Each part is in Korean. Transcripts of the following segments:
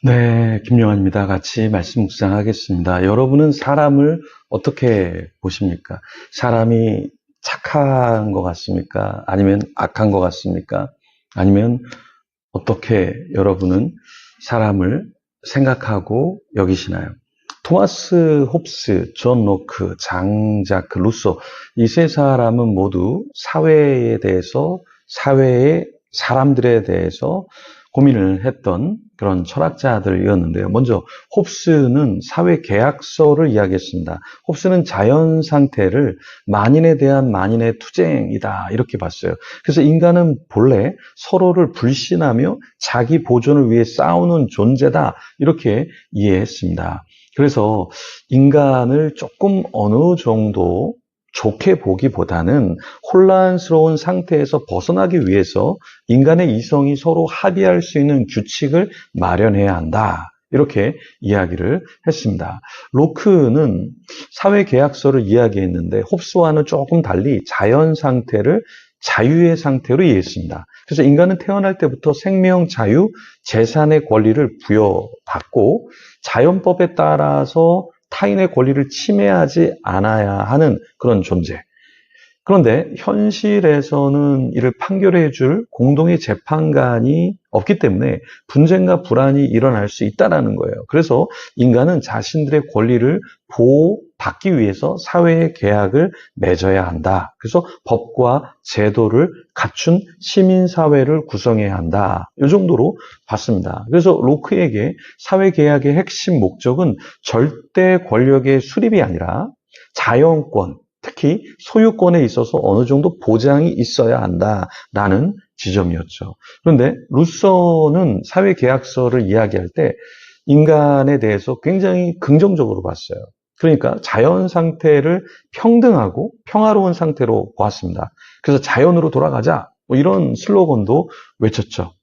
네, 김용환입니다. 같이 말씀 묵상하겠습니다. 여러분은 사람을 어떻게 보십니까? 사람이 착한 것 같습니까? 아니면 악한 것 같습니까? 아니면 어떻게 여러분은 사람을 생각하고 여기시나요? 토마스 홉스, 존 로크, 장 자크 루소, 이 세 사람은 모두 사회에 대해서, 사회의 사람들에 대해서 고민을 했던 그런 철학자들이었는데요. 먼저 홉스는 사회계약서를 이야기했습니다. 홉스는 자연 상태를 만인에 대한 만인의 투쟁이다 이렇게 봤어요. 그래서 인간은 본래 서로를 불신하며 자기 보존을 위해 싸우는 존재다 이렇게 이해했습니다. 그래서 인간을 조금 어느 정도 좋게 보기보다는 혼란스러운 상태에서 벗어나기 위해서 인간의 이성이 서로 합의할 수 있는 규칙을 마련해야 한다. 이렇게 이야기를 했습니다. 로크는 사회계약서를 이야기했는데 홉스와는 조금 달리 자연 상태를 자유의 상태로 이해했습니다. 그래서 인간은 태어날 때부터 생명, 자유, 재산의 권리를 부여받고 자연법에 따라서 타인의 권리를 침해하지 않아야 하는 그런 존재. 그런데 현실에서는 이를 판결해 줄 공동의 재판관이 없기 때문에 분쟁과 불안이 일어날 수 있다는 거예요. 그래서 인간은 자신들의 권리를 보호받기 위해서 사회의 계약을 맺어야 한다. 그래서 법과 제도를 갖춘 시민사회를 구성해야 한다. 이 정도로 봤습니다. 그래서 로크에게 사회계약의 핵심 목적은 절대 권력의 수립이 아니라 자연권, 특히 소유권에 있어서 어느 정도 보장이 있어야 한다라는 지점이었죠. 그런데 루소는 사회계약서를 이야기할 때 인간에 대해서 굉장히 긍정적으로 봤어요. 그러니까 자연 상태를 평등하고 평화로운 상태로 보았습니다. 그래서 자연으로 돌아가자 뭐 이런 슬로건도 외쳤죠.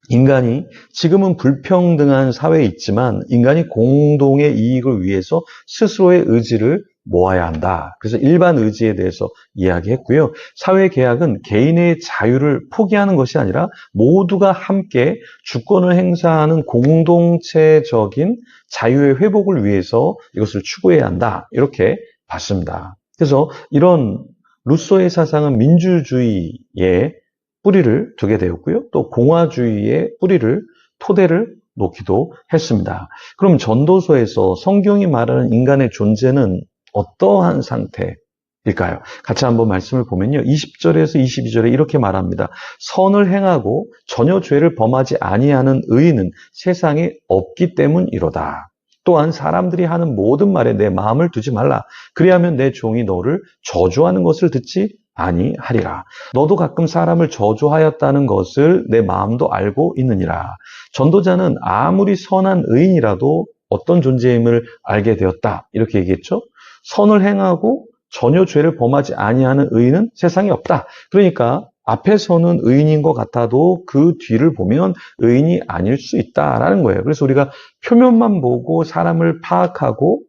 인간이 지금은 불평등한 사회에 있지만 인간이 공동의 이익을 위해서 스스로의 의지를 모아야 한다. 그래서 일반 의지에 대해서 이야기했고요. 사회계약은 개인의 자유를 포기하는 것이 아니라 모두가 함께 주권을 행사하는 공동체적인 자유의 회복을 위해서 이것을 추구해야 한다. 이렇게 봤습니다. 그래서 이런 루소의 사상은 민주주의의 뿌리를 두게 되었고요. 또 공화주의의 뿌리를 토대를 놓기도 했습니다. 그럼 전도서에서 성경이 말하는 인간의 존재는 어떠한 상태일까요? 같이 한번 말씀을 보면요. 20절에서 22절에 이렇게 말합니다. 선을 행하고 전혀 죄를 범하지 아니하는 의인은 세상에 없기 때문이로다. 또한 사람들이 하는 모든 말에 내 마음을 두지 말라. 그리하면 내 종이 너를 저주하는 것을 듣지 아니하리라. 너도 가끔 사람을 저주하였다는 것을 내 마음도 알고 있느니라. 전도자는 아무리 선한 의인이라도 어떤 존재임을 알게 되었다. 이렇게 얘기했죠. 선을 행하고 전혀 죄를 범하지 아니하는 의인은 세상에 없다. 그러니까 앞에서는 의인인 것 같아도 그 뒤를 보면 의인이 아닐 수 있다라는 거예요. 그래서 우리가 표면만 보고 사람을 파악하고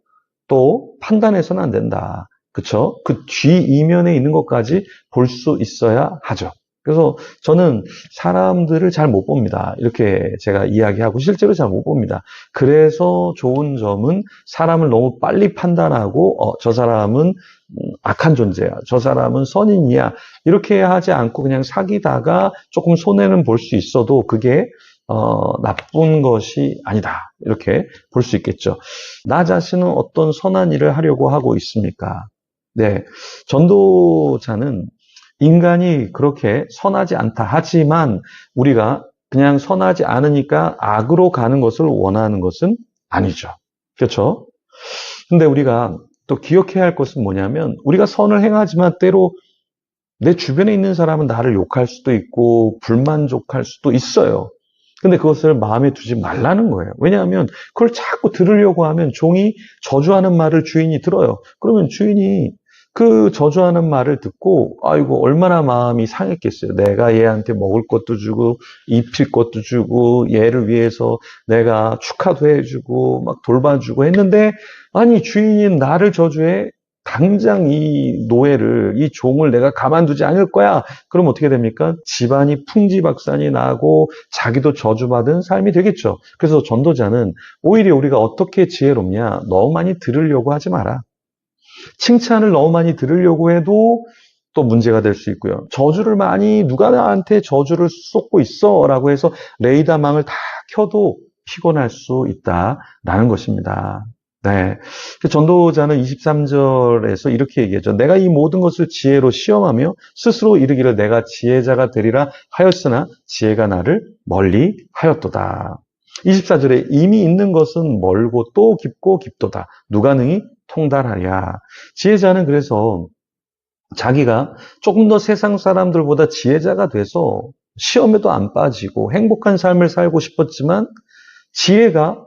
또 판단해서는 안 된다. 그렇죠? 그 뒤 이면에 있는 것까지 볼 수 있어야 하죠. 그래서 저는 사람들을 잘 못 봅니다. 이렇게 제가 이야기하고 실제로 잘 못 봅니다. 그래서 좋은 점은 사람을 너무 빨리 판단하고 저 사람은 악한 존재야. 저 사람은 선인이야. 이렇게 하지 않고 그냥 사귀다가 조금 손해는 볼 수 있어도 그게 나쁜 것이 아니다. 이렇게 볼 수 있겠죠. 나 자신은 어떤 선한 일을 하려고 하고 있습니까? 네. 전도자는 인간이 그렇게 선하지 않다 하지만 우리가 그냥 선하지 않으니까 악으로 가는 것을 원하는 것은 아니죠. 그렇죠? 근데 우리가 또 기억해야 할 것은 뭐냐면 우리가 선을 행하지만 때로 내 주변에 있는 사람은 나를 욕할 수도 있고 불만족할 수도 있어요. 근데 그것을 마음에 두지 말라는 거예요. 왜냐하면 그걸 자꾸 들으려고 하면 종이 저주하는 말을 주인이 들어요. 그러면 주인이 그 저주하는 말을 듣고 아이고 얼마나 마음이 상했겠어요. 내가 얘한테 먹을 것도 주고 입힐 것도 주고 얘를 위해서 내가 축하도 해주고 막 돌봐주고 했는데 아니 주인이 나를 저주해. 당장 이 노예를, 이 종을 내가 가만두지 않을 거야. 그럼 어떻게 됩니까? 집안이 풍지박산이 나고 자기도 저주받은 삶이 되겠죠. 그래서 전도자는 오히려 우리가 어떻게 지혜롭냐? 너무 많이 들으려고 하지 마라. 칭찬을 너무 많이 들으려고 해도 또 문제가 될 수 있고요. 저주를 많이, 누가 나한테 저주를 쏟고 있어 라고 해서 레이더망을 다 켜도 피곤할 수 있다라는 것입니다. 네. 전도자는 23절에서 이렇게 얘기하죠. 내가 이 모든 것을 지혜로 시험하며 스스로 이르기를 내가 지혜자가 되리라 하였으나 지혜가 나를 멀리 하였도다. 24절에 이미 있는 것은 멀고 또 깊고 깊도다. 누가 능히 통달하랴. 지혜자는 그래서 자기가 조금 더 세상 사람들보다 지혜자가 돼서 시험에도 안 빠지고 행복한 삶을 살고 싶었지만 지혜가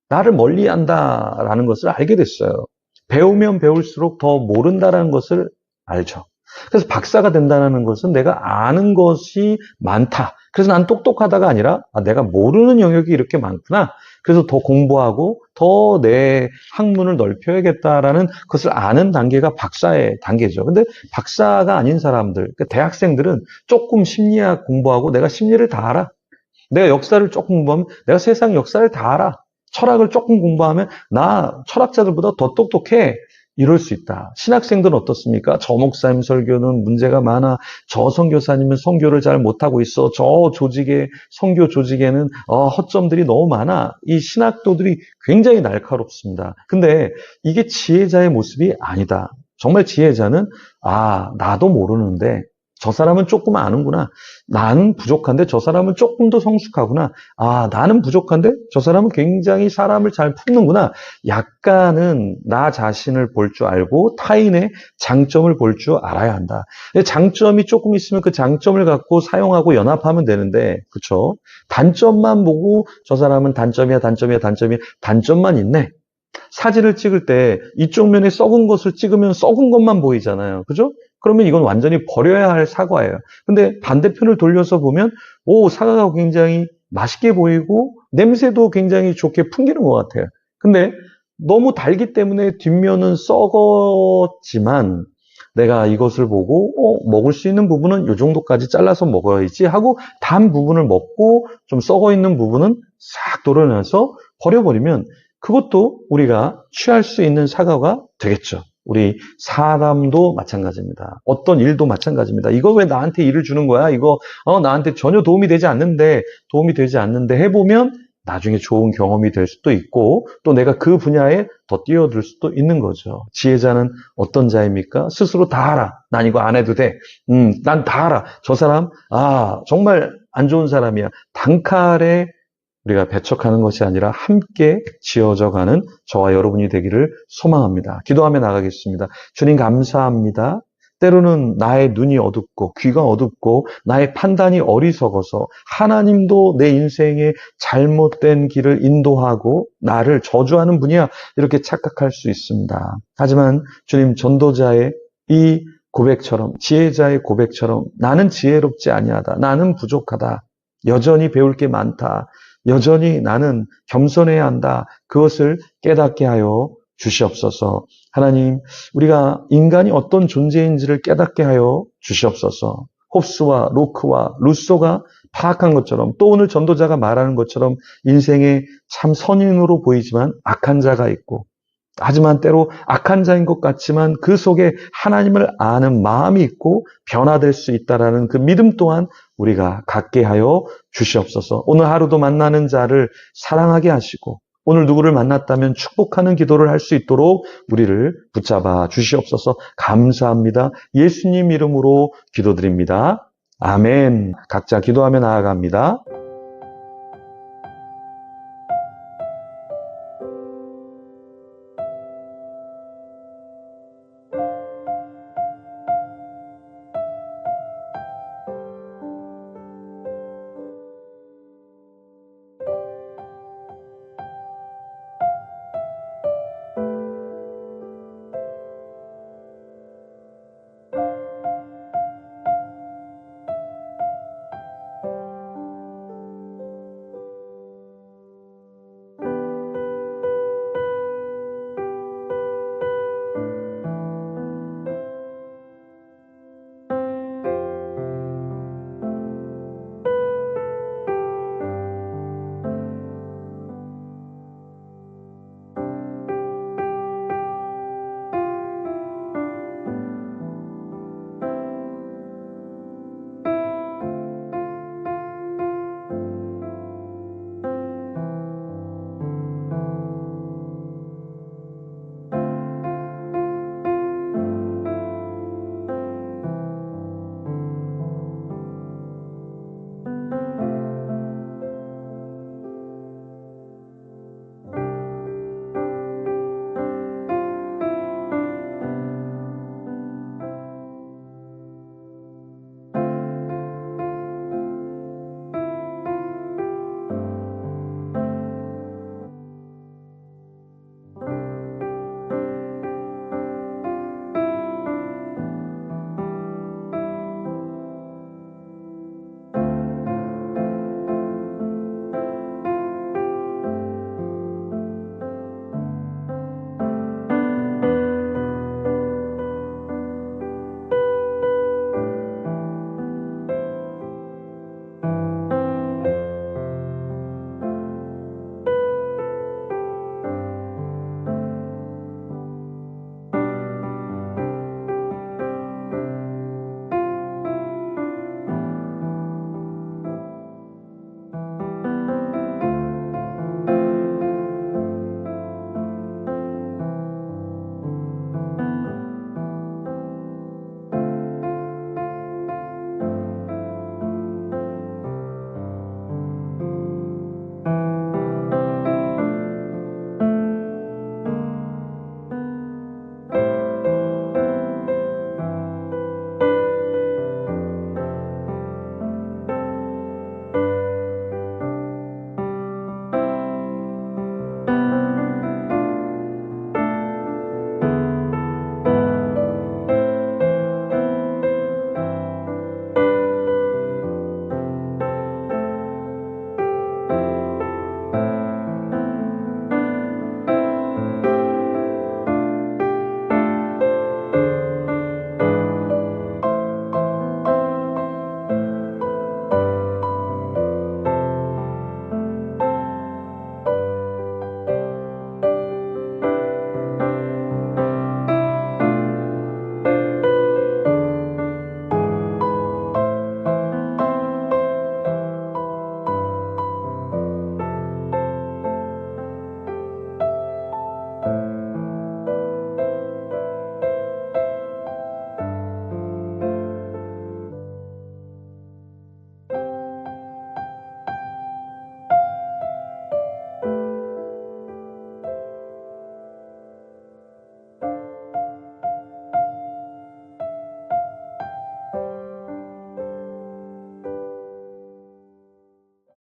나를 멀리한다라는 것을 알게 됐어요. 배우면 배울수록 더 모른다라는 것을 알죠. 그래서 박사가 된다는 것은 내가 아는 것이 많다. 그래서 난 똑똑하다가 아니라 내가 모르는 영역이 이렇게 많구나. 그래서 더 공부하고 더 내 학문을 넓혀야겠다라는 것을 아는 단계가 박사의 단계죠. 근데 박사가 아닌 사람들, 그러니까 대학생들은 조금 심리학 공부하고 내가 심리를 다 알아. 내가 역사를 조금 공부하면 내가 세상 역사를 다 알아. 철학을 조금 공부하면 나 철학자들보다 더 똑똑해. 이럴 수 있다. 신학생들은 어떻습니까? 저 목사님 설교는 문제가 많아. 저 선교사님은 선교를 잘 못하고 있어. 저 조직에, 선교 조직에는 허점들이 너무 많아. 이 신학도들이 굉장히 날카롭습니다. 근데 이게 지혜자의 모습이 아니다. 정말 지혜자는 나도 모르는데 저 사람은 조금 아는구나. 나는 부족한데 저 사람은 조금 더 성숙하구나. 나는 부족한데 저 사람은 굉장히 사람을 잘 품는구나. 약간은 나 자신을 볼 줄 알고 타인의 장점을 볼 줄 알아야 한다. 장점이 조금 있으면 그 장점을 갖고 사용하고 연합하면 되는데, 그렇죠? 단점만 보고 저 사람은 단점이야. 단점만 있네. 사진을 찍을 때 이쪽 면에 썩은 것을 찍으면 썩은 것만 보이잖아요. 그죠? 그러면 이건 완전히 버려야 할 사과예요. 근데 반대편을 돌려서 보면 사과가 굉장히 맛있게 보이고 냄새도 굉장히 좋게 풍기는 것 같아요. 근데 너무 달기 때문에 뒷면은 썩었지만 내가 이것을 보고 먹을 수 있는 부분은 이 정도까지 잘라서 먹어야지 하고 단 부분을 먹고 좀 썩어 있는 부분은 싹 도려내서 버려버리면 그것도 우리가 취할 수 있는 사과가 되겠죠. 우리 사람도 마찬가지입니다. 어떤 일도 마찬가지입니다. 이거 왜 나한테 일을 주는 거야? 이거 나한테 전혀 도움이 되지 않는데 해보면 나중에 좋은 경험이 될 수도 있고 또 내가 그 분야에 더 뛰어들 수도 있는 거죠. 지혜자는 어떤 자입니까? 스스로 다 알아. 난 이거 안 해도 돼. 난 다 알아. 저 사람 정말 안 좋은 사람이야. 단칼에 우리가 배척하는 것이 아니라 함께 지어져 가는 저와 여러분이 되기를 소망합니다. 기도하며 나가겠습니다. 주님 감사합니다. 때로는 나의 눈이 어둡고 귀가 어둡고 나의 판단이 어리석어서 하나님도 내 인생의 잘못된 길을 인도하고 나를 저주하는 분이야 이렇게 착각할 수 있습니다. 하지만 주님 전도자의 이 고백처럼 지혜자의 고백처럼 나는 지혜롭지 아니하다. 나는 부족하다. 여전히 배울 게 많다. 여전히 나는 겸손해야 한다. 그것을 깨닫게 하여 주시옵소서. 하나님, 우리가 인간이 어떤 존재인지를 깨닫게 하여 주시옵소서. 홉스와 로크와 루소가 파악한 것처럼 또 오늘 전도자가 말하는 것처럼 인생에 참 선인으로 보이지만 악한 자가 있고 하지만 때로 악한 자인 것 같지만 그 속에 하나님을 아는 마음이 있고 변화될 수 있다라는 그 믿음 또한 우리가 갖게 하여 주시옵소서. 오늘 하루도 만나는 자를 사랑하게 하시고 오늘 누구를 만났다면 축복하는 기도를 할 수 있도록 우리를 붙잡아 주시옵소서. 감사합니다. 예수님 이름으로 기도드립니다. 아멘. 각자 기도하며 나아갑니다.